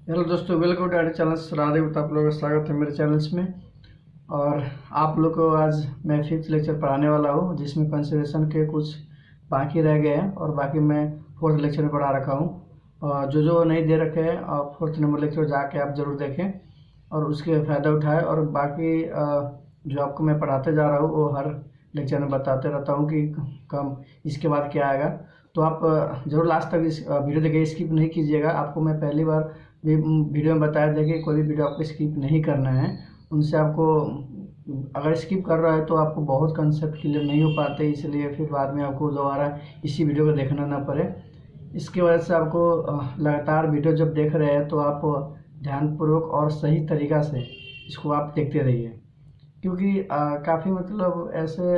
Hello दोस्तों, welcome to our channel. Radhe आप लोगों का स्वागत है मेरे चैनल्स में। और आप लोग को आज मैं फिफ्थ लेक्चर पढ़ाने वाला हूँ, जिसमें कंसिडरेशन के कुछ बाकी रह गए हैं और बाकी मैं फोर्थ लेक्चर में पढ़ा रखा हूँ। और जो नहीं दे रखे हैं फोर्थ नंबर लेक्चर जाके आप ज़रूर देखें और उसके फ़ायदा उठाएं। और बाकी जो आपको मैं पढ़ाते जा रहा हूँ वो हर लेक्चर में बताते रहता हूँ कि कम इसके बाद क्या आएगा। तो आप ज़रूर लास्ट तक इस वीडियो देखिए, स्किप नहीं कीजिएगा। आपको मैं पहली बार भी वीडियो में बताया था कि कोई भी वीडियो आपको स्किप नहीं करना है। उनसे आपको अगर स्किप कर रहा है तो आपको बहुत कंसेप्ट क्लियर नहीं हो पाते, इसलिए फिर बाद में आपको दोबारा इसी वीडियो को देखना ना पड़े। इसकी वजह से आपको लगातार वीडियो जब देख रहे हैं तो आप ध्यानपूर्वक और सही तरीक़ा से इसको आप देखते रहिए, क्योंकि काफ़ी मतलब ऐसे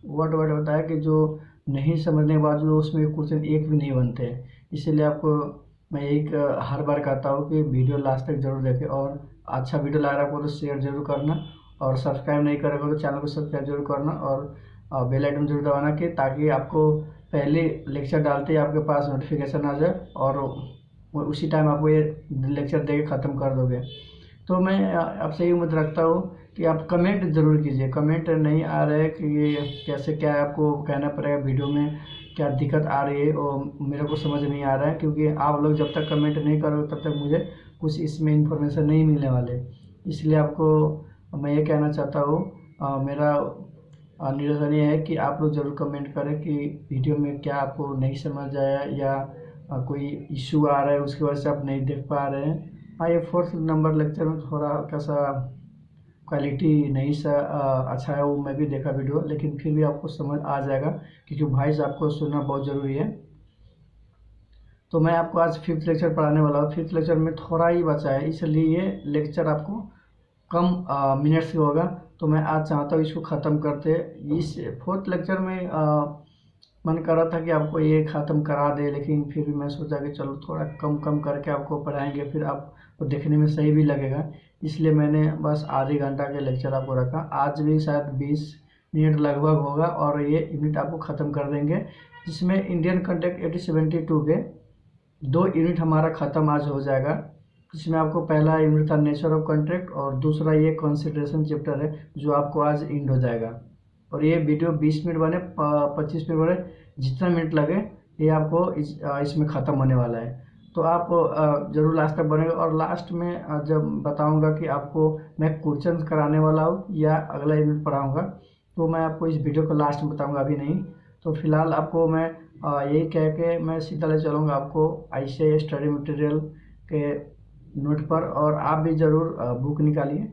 वर्ड होता है कि जो नहीं समझने के बाद उसमें क्वेश्चन एक भी नहीं बनते। इसीलिए आपको मैं एक हर बार कहता हूँ कि वीडियो लास्ट तक जरूर देखें और अच्छा वीडियो ला रहा हो तो शेयर जरूर करना, और सब्सक्राइब नहीं करेगा तो चैनल को सब्सक्राइब जरूर करना और बेल आइकन जरूर दबाना कि ताकि आपको पहले लेक्चर डालते ही आपके पास नोटिफिकेशन आ जाए और उसी टाइम आप ये लेक्चर दे के ख़त्म कर दोगे। तो मैं आपसे ये उम्मीद रखता हूँ कि आप कमेंट ज़रूर कीजिए। कमेंट नहीं आ रहे कि ये कैसे क्या आपको कहना पड़ेगा, वीडियो में क्या दिक्कत आ रही है और मेरे को समझ नहीं आ रहा है, क्योंकि आप लोग जब तक कमेंट नहीं करोगे तब तक मुझे कुछ इसमें इंफॉर्मेशन नहीं मिलने वाले। इसलिए आपको मैं ये कहना चाहता हूँ, मेरा निवेदन ये है कि आप लोग ज़रूर कमेंट करें कि वीडियो में क्या आपको नहीं समझ आया या कोई इशू आ रहा है उसकी वजह से आप नहीं देख पा रहे हैं। हाँ, ये फोर्थ नंबर लेक्चर में थोड़ा हल्का सा क्वालिटी नहीं सा अच्छा है, वो मैं भी देखा वीडियो, लेकिन फिर भी आपको समझ आ जाएगा क्योंकि वॉइस आपको सुनना बहुत ज़रूरी है। तो मैं आपको आज फिफ्थ लेक्चर पढ़ाने वाला हूँ। फिफ्थ लेक्चर में थोड़ा ही बचा है, इसलिए ये लेक्चर आपको कम मिनट्स का होगा। तो मैं आज चाहता हूँ इसको ख़त्म करते। इस फोर्थ लेक्चर में मन कर रहा था कि आपको ये ख़त्म करा दे, लेकिन फिर भी मैं सोचा कि चलो थोड़ा कम कम करके आपको पढ़ाएंगे, फिर आपको देखने में सही भी लगेगा। इसलिए मैंने बस आधे घंटा के लेक्चर आपको रखा। आज भी शायद 20 मिनट लगभग होगा और ये यूनिट आपको ख़त्म कर देंगे, जिसमें इंडियन कंटेक्ट 8072 के 2 यूनिट हमारा ख़त्म आज हो जाएगा। जिसमें आपको पहला यूनिट था नेचर ऑफ कॉन्ट्रैक्ट और दूसरा ये कंसिडरेशन चैप्टर है जो आपको आज एंड हो जाएगा। और ये वीडियो 20 मिनट बने 25 मिनट बने, जितना मिनट लगे ये आपको इसमें ख़त्म होने वाला है। तो आप ज़रूर लास्ट तक बनेगा। और लास्ट में जब बताऊंगा कि आपको मैं क्वेश्चन कराने वाला हूँ या अगला यूनिट पढ़ाऊँगा, तो मैं आपको इस वीडियो को लास्ट में बताऊँगा, अभी नहीं। तो फिलहाल आपको मैं यही कह के मैं सीधा ले चलूँगा आपको ऐसे स्टडी मटेरियल के नोट पर। और आप भी ज़रूर बुक निकालिए।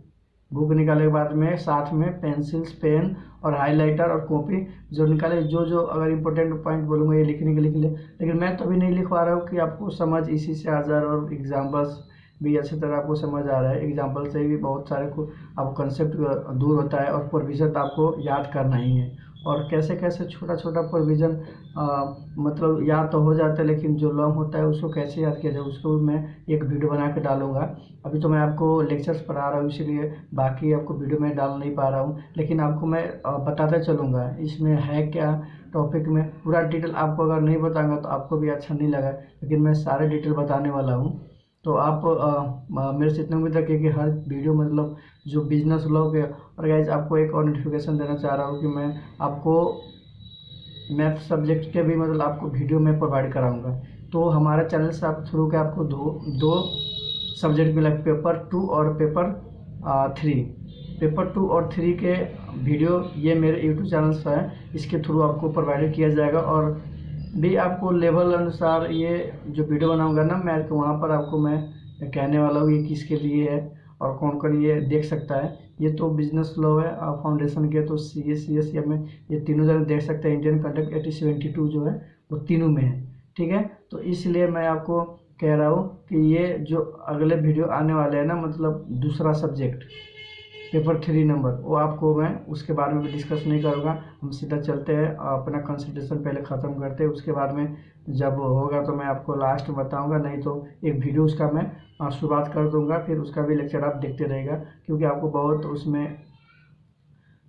बुक निकालने के बाद में साथ में पेंसिल्स, पेन और हाइलाइटर और कॉपी जो निकाले, जो अगर इम्पोर्टेंट पॉइंट बोलूँगा ये लिखने के लिख ले। लेकिन मैं तो अभी नहीं लिखवा रहा हूँ कि आपको समझ इसी से आ जा रहा है और एग्जाम्पल्स भी अच्छी तरह आपको समझ आ रहा है। एग्जाम्पल से भी बहुत सारे को आपको कंसेप्ट दूर होता है और प्रोविज़न आपको याद करना ही है। और कैसे कैसे छोटा छोटा प्रोविज़न मतलब याद तो हो जाता है, लेकिन जो लॉन्ग होता है उसको कैसे याद किया जाए उसको भी मैं एक वीडियो बना के डालूंगा। अभी तो मैं आपको लेक्चर्स पढ़ा रहा हूँ, इसीलिए बाकी आपको वीडियो में डाल नहीं पा रहा हूँ, लेकिन आपको मैं बताते चलूँगा इसमें है क्या टॉपिक में। पूरा डिटेल आपको अगर नहीं बताऊँगा तो आपको भी अच्छा नहीं लगा, लेकिन मैं सारे डिटेल बताने वाला हूँ। तो आप मेरे से इतना उम्मीद रखिए कि हर वीडियो मतलब जो बिजनेस लॉ के। और गाइज आपको एक और नोटिफिकेशन देना चाह रहा हूँ कि मैं आपको मैथ सब्जेक्ट के भी मतलब आपको वीडियो में प्रोवाइड कराऊंगा। तो हमारे चैनल से आप थ्रू के आपको दो सब्जेक्ट मिला, पेपर 2 और पेपर 3। पेपर 2 और 3 के वीडियो ये मेरे यूट्यूब चैनल से है, इसके थ्रू आपको प्रोवाइड किया जाएगा। और भी आपको लेवल अनुसार ये जो वीडियो बनाऊंगा ना मैं, तो वहाँ पर आपको मैं कहने वाला हूँ ये किसके लिए है और कौन कौन ये देख सकता है। ये तो बिजनेस लॉ है फाउंडेशन के, तो CS या में ये तीनों जगह देख सकते हैं। इंडियन कंडक्ट 8072 जो है वो तीनों में है, ठीक है। तो इसलिए मैं आपको कह रहा हूँ कि ये जो अगले वीडियो आने वाले हैं ना, मतलब दूसरा सब्जेक्ट पेपर 3 नंबर, वो आपको मैं उसके बारे में भी डिस्कस नहीं करूँगा। हम सीधा चलते हैं, अपना कंसल्टेशन पहले ख़त्म करते हैं, उसके बाद में जब होगा तो मैं आपको लास्ट में बताऊँगा, नहीं तो एक वीडियो उसका मैं शुरुआत कर दूँगा, फिर उसका भी लेक्चर आप देखते रहेगा, क्योंकि आपको बहुत उसमें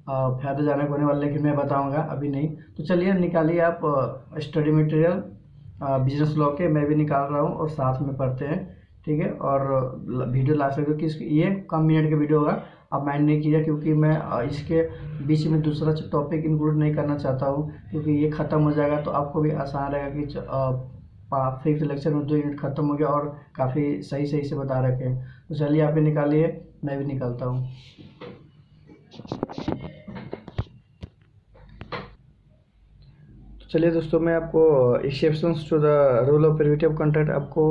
फ़ायदा जानक होने वाला, लेकिन मैं बताऊँगा अभी नहीं। तो चलिए निकालिए आप स्टडी मटेरियल बिजनेस लॉ के, मैं भी निकाल रहा हूँ और साथ में पढ़ते हैं। ठीक है। और वीडियो लास्ट तक, क्योंकि ये कम मिनट का वीडियो होगा, अब माइंड नहीं कीजिए, क्योंकि मैं इसके बीच में दूसरा टॉपिक इंक्लूड नहीं करना चाहता हूँ, क्योंकि ये ख़त्म हो जाएगा तो आपको भी आसान रहेगा कि फिफ्थ लेक्चर में 2 यूनिट ख़त्म हो गया और काफ़ी सही सही से बता रखे हैं। तो चलिए आप भी निकालिए, मैं भी निकालता हूँ। चलिए दोस्तों, मैं आपको exceptions to the rule of privity contract आपको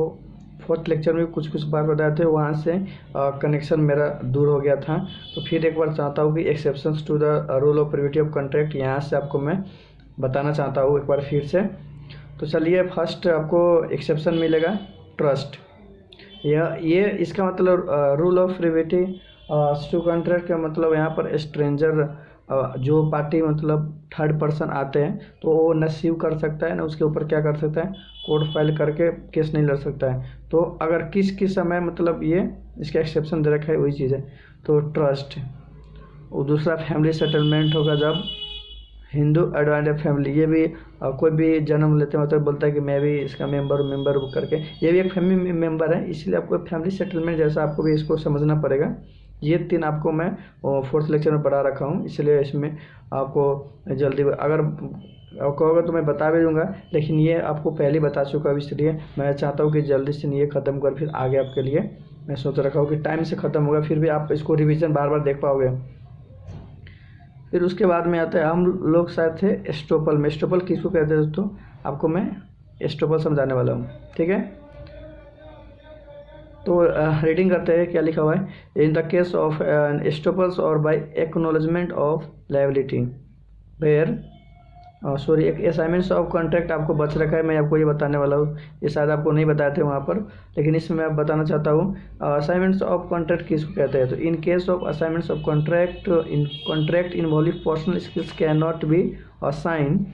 4th लेक्चर में कुछ बार बताए थे, वहाँ से कनेक्शन मेरा दूर हो गया था। तो फिर एक बार चाहता हूँ कि exceptions to the rule of privity contract यहाँ से आपको मैं बताना चाहता हूँ एक बार फिर से। तो चलिए, फर्स्ट आपको एक्सेप्शन मिलेगा ट्रस्ट। ये इसका मतलब rule of privity to contract का मतलब यहाँ पर स्ट्रेंजर जो पार्टी मतलब थर्ड पर्सन आते हैं तो वो न सीव कर सकता है, न उसके ऊपर क्या कर सकता है, कोर्ट फाइल करके केस नहीं लड़ सकता है। तो अगर किस समय मतलब ये इसका एक्सेप्शन दे रखा है, वही चीज़ है। तो ट्रस्ट, और दूसरा फैमिली सेटलमेंट होगा जब हिंदू एडवाइडेड फैमिली, ये भी कोई भी जन्म लेते मतलब बोलता है कि मैं भी इसका मेंबर करके, ये भी एक फैमिली मेंबर है, इसलिए आपको फैमिली सेटलमेंट जैसा आपको भी इसको समझना पड़ेगा। ये 3 आपको मैं 4th लेक्चर में पढ़ा रखा हूँ, इसलिए इसमें आपको जल्दी अगर कहोगे तो मैं बता भी दूंगा, लेकिन ये आपको पहले बता चुका हूँ, इसलिए मैं चाहता हूँ कि जल्दी से ये ख़त्म कर फिर आगे आपके लिए मैं सोच रखा हूँ कि टाइम से ख़त्म होगा, फिर भी आप इसको रिवीजन बार देख पाओगे। फिर उसके बाद में आता है, हम लोग शायद थे एस्टोपल में। एस्टोपल किसको कहते हैं दोस्तों, आपको मैं एस्टोपल समझाने वाला हूँ, ठीक है। तो रीडिंग करते हैं क्या लिखा हुआ है। In the case of estoppels और by acknowledgement of liability where एक असाइनमेंट्स ऑफ कॉन्ट्रैक्ट आपको बच रखा है, मैं आपको ये बताने वाला हूँ, ये शायद आपको नहीं बताए थे वहाँ पर, लेकिन इसमें मैं आप बताना चाहता हूँ। असाइनमेंट्स ऑफ कॉन्ट्रैक्ट किसको कहते हैं, तो in case of assignments of contract involving personal skills can not be assign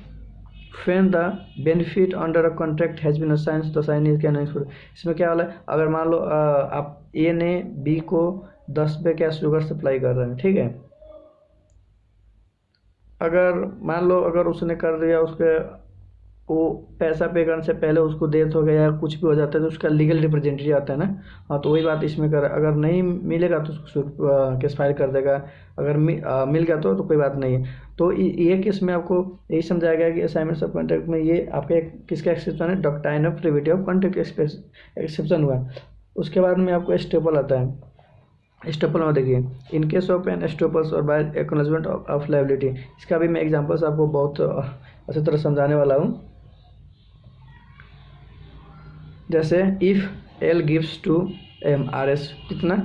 when the benefit under a contract has been assigned to the assignee can exclude। इसमें क्या वाला है, अगर मान लो आप ए ने बी को 10 पे क्या शुगर सप्लाई कर रहे हैं, ठीक है। अगर मान लो अगर उसने कर दिया, उसके वो पैसा पे करने से पहले उसको डेथ हो गया या कुछ भी हो जाता है तो उसका लीगल रिप्रेजेंटेटिव आता है ना, हाँ, तो वही बात इसमें कर, अगर नहीं मिलेगा तो उसको केस फाइल कर देगा, अगर मिल गया तो कोई बात नहीं है। तो ये केस में आपको यही समझाया गया कि असाइनमेंट्स ऑफ कॉन्ट्रैक्ट में ये आपका किसका एक्सेप्शन है, doctrine of primitive of contract exception हुआ। उसके बाद में आपको एस्टेपल आता है। स्टेपल में देखिए, इन केस ऑफ एन एस्टेपल्स और बाय एक्नॉलेजमेंट ऑफ लायबिलिटी, इसका भी मैं एग्जांपल्स आपको बहुत अच्छी तरह समझाने वाला हूँ। जैसे if L gives to M R S कितना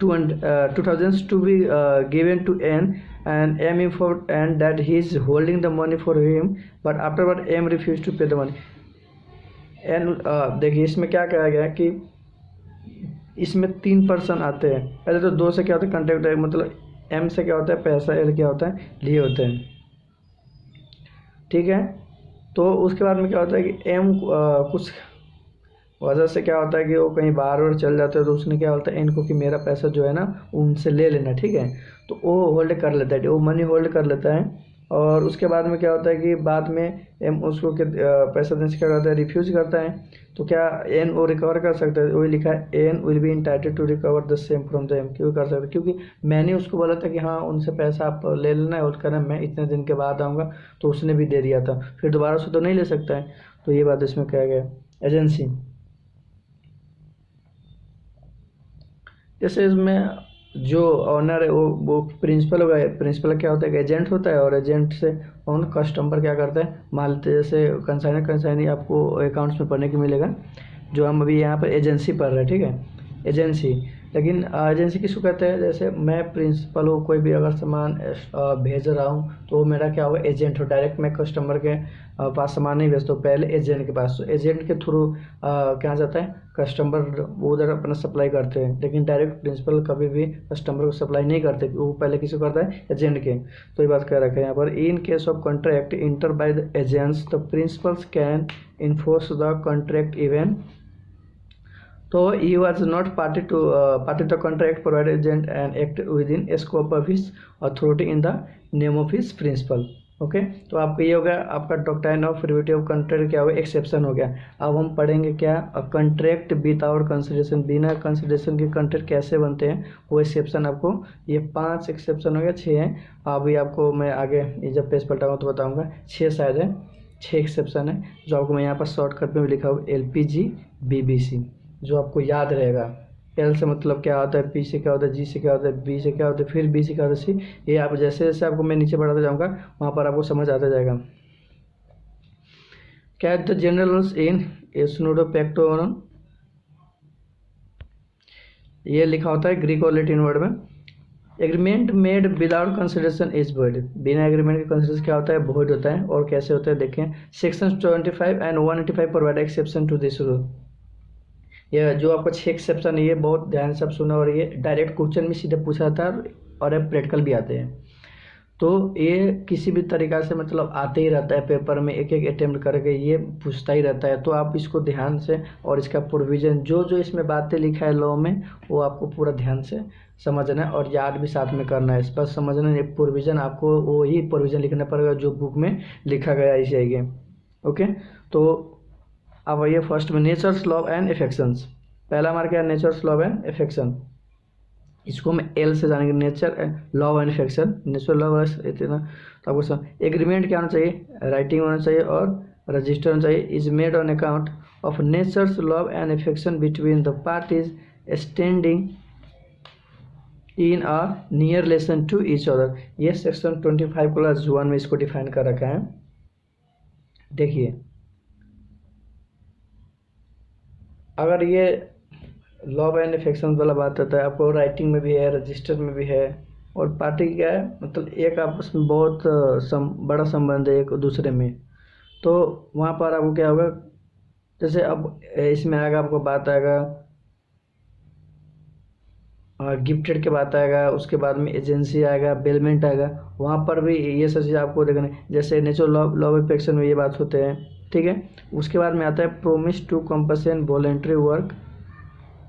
2000 to be given to N and M informed and that he is holding the money for him, but afterward M refused to pay the money। And देखिए इसमें क्या कहा गया है कि इसमें 3 person आते हैं। पहले तो 2 से क्या होता है, कॉन्ट्रैक्ट, मतलब M से क्या होता है पैसा, L क्या होता है लिए होते हैं, ठीक है। तो उसके बाद में क्या होता है कि M कुछ वजह से क्या होता है कि वो कहीं बाहर चल जाते हैं, तो उसने क्या होता है इनको कि मेरा पैसा जो है ना उनसे ले लेना, ठीक है। तो वो होल्ड कर लेता है, वो मनी होल्ड कर लेता है, और उसके बाद में क्या होता है कि बाद में एम उसको पैसा देने से क्या करता है, रिफ्यूज़ करता है। तो क्या एन वो रिकवर कर सकता है, वही लिखा है N will be entitled to recover the same from the M. क्यों कर सकते हैं, क्योंकि मैंने उसको बोला था कि हाँ उनसे पैसा आप ले लेना है, होल्ड करना, मैं इतने दिन के बाद आऊँगा, तो उसने भी दे दिया था, फिर दोबारा उसको तो नहीं ले सकता है। तो ये बात इसमें कहा गया। एजेंसी, जैसे इसमें जो ऑनर है वो प्रिंसिपल होगा। प्रिंसिपल क्या होता है, एजेंट होता है, और एजेंट से ऑन कस्टमर क्या करता है, मान लेते जैसे कंसाइनी आपको अकाउंट्स में पढ़ने को मिलेगा, जो हम अभी यहाँ पर एजेंसी पढ़ रहे हैं, ठीक है, एजेंसी। लेकिन एजेंसी किसको कहते हैं, जैसे मैं प्रिंसिपल हूँ, कोई भी अगर सामान भेज रहा हूँ तो मेरा क्या होगा, एजेंट हो, डायरेक्ट मैं कस्टमर के पास सामान नहीं भेजता हूँ, पहले एजेंट के पास। तो एजेंट के थ्रू क्या जाता है, कस्टमर वो उधर अपना सप्लाई करते हैं, लेकिन डायरेक्ट प्रिंसिपल कभी भी कस्टमर को सप्लाई नहीं करते, वो पहले किसी करता है, एजेंट के। तो ये बात कह रखा है यहाँ पर, in case of contract inter by the agents the principles can enforce the contract even तो he was not party to the contract provided agent and act within a scope of his authority in the name of his principal। Okay, तो आपको ये हो गया आपका doctrine of prohibitive of contract क्या हो गया, एक्सेप्शन हो गया। अब हम पढ़ेंगे क्या, कॉन्ट्रैक्ट विदाउट कंसिडरेशन, बिना कंसिडरेशन के कॉन्ट्रैक्ट कैसे बनते हैं, वो एक्सेप्शन आपको, ये 5 एक्सेप्शन हो गया, 6 हैं। अभी आपको मैं आगे ये जब पेज पलटाऊंगा तो बताऊंगा, 6 शायद है, 6 एक्सेप्शन है, जो आपको मैं यहाँ पर शॉर्टकट में भी लिखा हूँ LPG BBC, जो आपको याद रहेगा। एल से मतलब क्या होता है, पी से क्या होता है, जी से क्या होता है, बी से क्या होता है, फिर बी से क्या होता है, सी। ये आप जैसे जैसे आपको मैं नीचे बढ़ाता जाऊंगा वहाँ पर आपको समझ आता जाएगा। क्या है द जनरल रूल्स इन स्नूडोपेक्टोरम, ये लिखा होता है ग्रीक और लैटिन वर्ड में। Agreement made without consideration is void, बिना एग्रीमेंट के कंसिडरेशन क्या होता है, वॉइड होता है। और कैसे होता है देखें, section 25 and 185 provide exception to this rule. ये जो आपका 6 एक्सेप्शन है, ये बहुत ध्यान से आप सुना, और ये डायरेक्ट क्वेश्चन में सीधे पूछा था और ये प्रैक्टिकल भी आते हैं। तो ये किसी भी तरीक़ा से मतलब आते ही रहता है पेपर में, एक एक अटेम्प्ट करके ये पूछता ही रहता है। तो आप इसको ध्यान से, और इसका प्रोविज़न जो जो इसमें बातें लिखा है लॉ में, वो आपको पूरा ध्यान से समझना है और याद भी साथ में करना है। बस समझना है, प्रोविज़न आपको वही प्रोविज़न लिखना पड़ेगा जो बुक में लिखा गया है इसे आगे। ओके, तो अब आइए फर्स्ट में नेचर्स लव एंड एफेक्शंस। पहला हमारा क्या है, नेचर्स लव एंड एफेक्शन। इसको हम एल से जानेंगे, nature love and affection. Nature love इतना तो आपको एग्रीमेंट क्या होना चाहिए, राइटिंग होना चाहिए और रजिस्टर होना चाहिए। Is made on account of nature's love and affection between the parties standing in a near relation to each other. ये सेक्शन 25+1 में इसको डिफाइन कर रखा है। देखिए, अगर ये लव एंड एफेक्शन वाला बात आता है, आपको राइटिंग में भी है, रजिस्टर में भी है, और पार्टी क्या है, मतलब एक आपस में बहुत बड़ा संबंध है एक दूसरे में। तो वहाँ पर आपको क्या होगा, जैसे अब इसमें आएगा आपको बात आएगा गिफ्टेड के बात आएगा, उसके बाद में एजेंसी आएगा, बेलमेंट आएगा, वहाँ पर भी ये सब चीज़ आपको देखना है। जैसे नेचुरल लव एफेक्शन में ये बात होते हैं, ठीक है। उसके बाद में आता है promise to compensate voluntary work,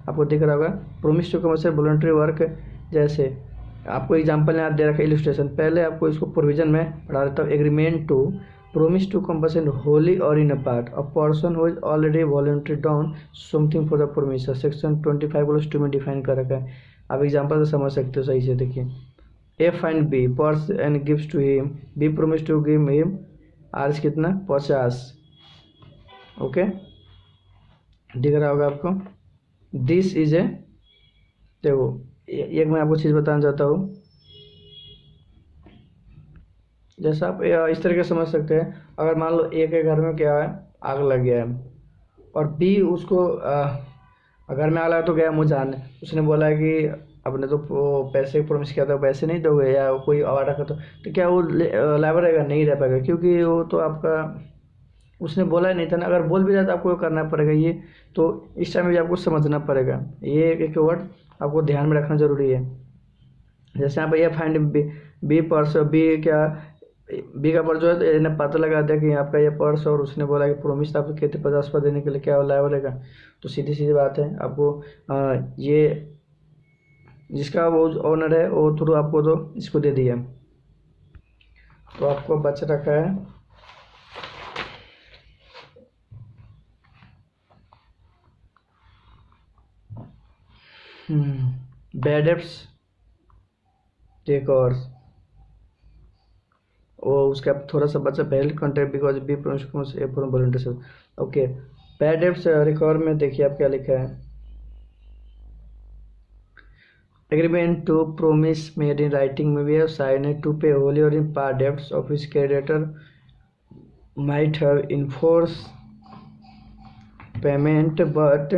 आपको दिख रहा होगा promise to compensate voluntary work. जैसे आपको एग्जांपल यहाँ दे रखा है इलस्ट्रेशन, पहले आपको इसको प्रोविजन में पढ़ा देता हूँ। Agreement to promise to compensate wholly और in a part a person who is already voluntary down something for the promise, section 25+2 में डिफाइन कर रखा है। आप एग्जांपल से समझ सकते हो सही से। देखिए, A find B purse and gives to him, B promise to give him आर्स कितना 50। ओके, दिख रहा होगा आपको। दिस इज ए, देखो एक मैं आपको चीज़ बताना चाहता हूँ, जैसा आप इस तरीके से समझ सकते हैं। अगर मान लो एक के घर में क्या है, आग लग गया है, और बी उसको घर में आग लगा तो गया मुझे जानने, उसने बोला है कि आपने तो पैसे प्रॉमिस किया था, पैसे नहीं दोगे, या कोई आवारा का तो क्या वो लायबल रहेगा, नहीं रह पाएगा, क्योंकि वो तो आपका उसने बोला ही नहीं था ना। अगर बोल भी जाता आपको करना पड़ेगा ये, तो इस टाइम भी आपको समझना पड़ेगा। ये एक वर्ड आपको ध्यान में रखना जरूरी है। जैसे यहाँ पर ये फाइंड बी पर्स, बी क्या, बी का पर्स जो है, इन्हें पता लगा दिया कि आपका ये पर्स, और उसने बोला कि प्रोमिस आपको कहते 50 देने के लिए, क्या लायबल रहेगा। तो सीधी सीधी बात है, आपको ये जिसका वो ओनर है वो थ्रू आपको तो इसको दे दिया, तो आपको बच रखा है बैड डेब्ट्स रिकॉर्ड्स, और उसका थोड़ा सा बचा पहले contract because be promise a for voluntary. Okay, bad debts record में देखिए आप क्या लिखा है, agreement to promise made in writing में भी है, साइन टू पे होली और in part debts of his creditor might have enforce payment but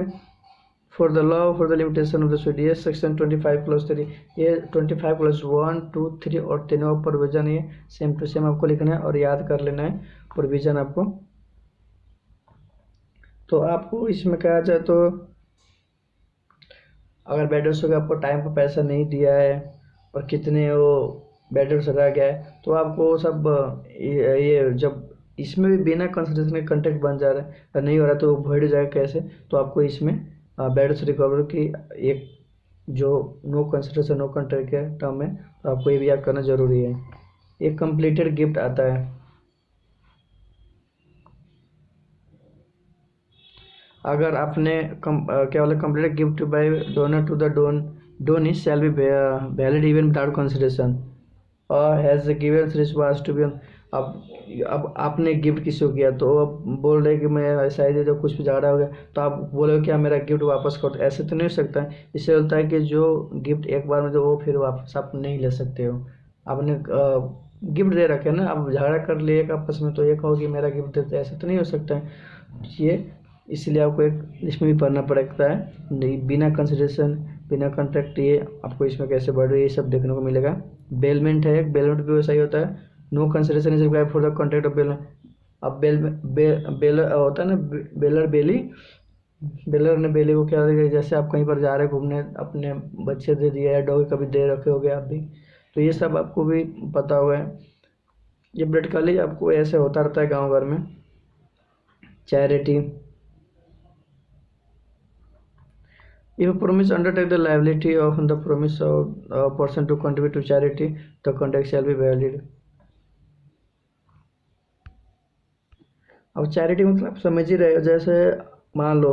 for the law for the limitation of the suit, ये सेक्शन 25+3, ये 25+1, 2, 3 और तीनों provision ये same to same आपको लिखना है और याद कर लेना है प्रोविजन आपको। तो आपको इसमें कहा जाए तो अगर बेडर्स को आपको टाइम पर पैसा नहीं दिया है और कितने वो बेडर्स रह गया है, तो आपको सब ये जब इसमें भी बिना कंसिडरेशन के कॉन्ट्रैक्ट बन जा रहा है, नहीं हो रहा तो भर जाएगा कैसे। तो आपको इसमें बेडर्स रिकवर की एक जो नो कंसिडरेशन नो कॉन्ट्रैक्ट के टर्म है, तो आपको ये भी याद करना जरूरी है। एक कंप्लीटेड गिफ्ट आता है। अगर आपने क्या बोला, completed gift by donor to the donee shall be valid even without consideration और has given response to be. अब आपने गिफ्ट किसी को किया तो अब बोल रहे कि मैं ऐसा ही दे दो, कुछ भी झगड़ा हो गया तो आप बोलोगे कि आप मेरा गिफ्ट वापस कर दो, ऐसे तो नहीं हो सकता है। इससे होता है कि जो गिफ्ट एक बार में दो वो फिर वापस आप नहीं ले सकते हो। आपने गिफ्ट दे रखे ना, आप झगड़ा कर लिए एक आपस में तो ये कहो कि मेरा गिफ्ट देते, ऐसा तो नहीं हो सकता है ये। इसलिए आपको एक इसमें भी पढ़ना पड़ता है, नहीं बिना कंसिडरेशन बिना कॉन्ट्रैक्ट, ये आपको इसमें कैसे बढ़ रही है ये सब देखने को मिलेगा। बेलमेंट है, बेलमेंट भी वैसा ही होता है, no consideration is required for the contract of bailment. अब बेलर होता है ना, बेलर बेली, बेलर ने बेली को क्या दिया, जैसे आप कहीं पर जा रहे घूमने, अपने बच्चे दे दिए या डॉगी कभी दे रखे हो गए आप भी, तो ये सब आपको भी पता हुआ है। ये ब्लड कॉलेज आपको ऐसे होता रहता है गाँव घर में। Charity, if a promise undertake the liability of the promise of a person to contribute to charity, the contract shall be valid। अब चैरिटी मतलब आप समझ ही रहे हो, जैसे मान लो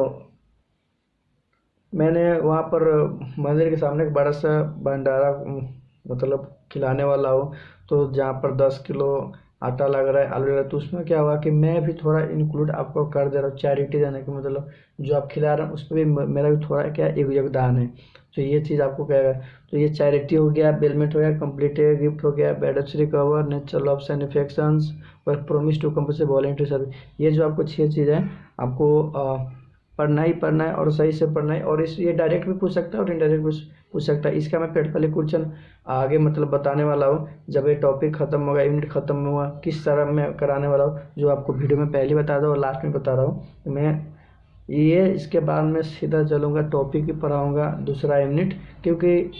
मैंने वहाँ पर मंदिर के सामने एक बड़ा सा भंडारा मतलब खिलाने वाला हो, तो जहाँ पर 10 किलो आटा लग रहा है, आलू लग रहा है, तो उसमें क्या हुआ कि मैं भी थोड़ा इंक्लूड आपको कर दे रहा हूँ चैरिटी देने के, मतलब जो आप खिला रहे हैं उस पर भी मेरा भी थोड़ा क्या एक योगदान है। तो ये चीज़ आपको कहेगा, तो ये चैरिटी हो गया, बेलमेंट हो गया, कंप्लीट गिफ्ट हो गया, बैडअप्स recover, natural loves and affections और promise to compulsory voluntary service. ये जो आपको 6 चीज़ है आपको पढ़ना ही पढ़ना है और सही से पढ़ना है। और इस ये डायरेक्ट भी पूछ सकता है और इनडायरेक्ट भी पूछ सकता है। इसका मैं प्रैक्टिकली क्वेश्चन आगे मतलब बताने वाला हूँ, जब ये टॉपिक खत्म होगा, यूनिट खत्म हुआ, किस तरह मैं कराने वाला हूँ, जो आपको वीडियो में पहले बता दो और लास्ट में बता रहा हूँ मैं ये। इसके बाद मैं सीधा चलूँगा टॉपिक ही पढ़ाऊँगा दूसरा यूनिट, क्योंकि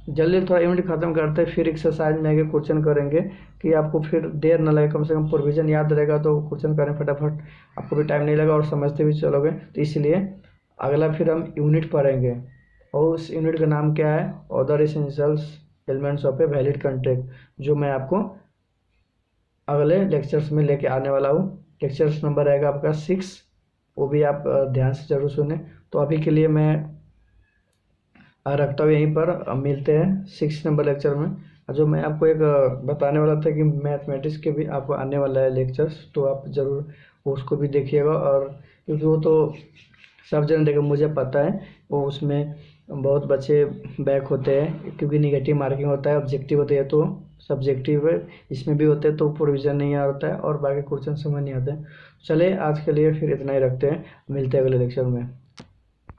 जल्दी थोड़ा यूनिट खत्म करते हैं, फिर एक्सरसाइज में आगे क्वेश्चन करेंगे कि आपको फिर देर ना लगे, कम से कम प्रोविजन याद रहेगा तो क्वेश्चन करें फटाफट, आपको भी टाइम नहीं लगेगा और समझते भी चलोगे। तो इसलिए अगला फिर हम यूनिट पढ़ेंगे और उस यूनिट का नाम क्या है, other essentials elements of a valid contract, जो मैं आपको अगले लेक्चर्स में लेके आने वाला हूँ। लेक्चर्स नंबर रहेगा आपका 6, वो भी आप ध्यान से जरूर सुने। तो अभी के लिए मैं रखता हूँ यहीं पर, मिलते हैं 6 नंबर लेक्चर में। जो मैं आपको एक बताने वाला था कि मैथमेटिक्स के भी आपको आने वाला है लेक्चर्स, तो आप ज़रूर उसको भी देखिएगा। और क्योंकि वो तो सब जन देखो, मुझे पता है वो उसमें बहुत बच्चे बैक होते हैं, क्योंकि निगेटिव मार्किंग होता है, ऑब्जेक्टिव होते हैं तो सब्जेक्टिव है, इसमें भी होते हैं तो प्रोविज़न नहीं आता है और बाकी क्वेश्चन समझ नहीं आते हैं। चले आज के लिए फिर इतना ही रखते हैं, मिलते हैं अगले लेक्चर में।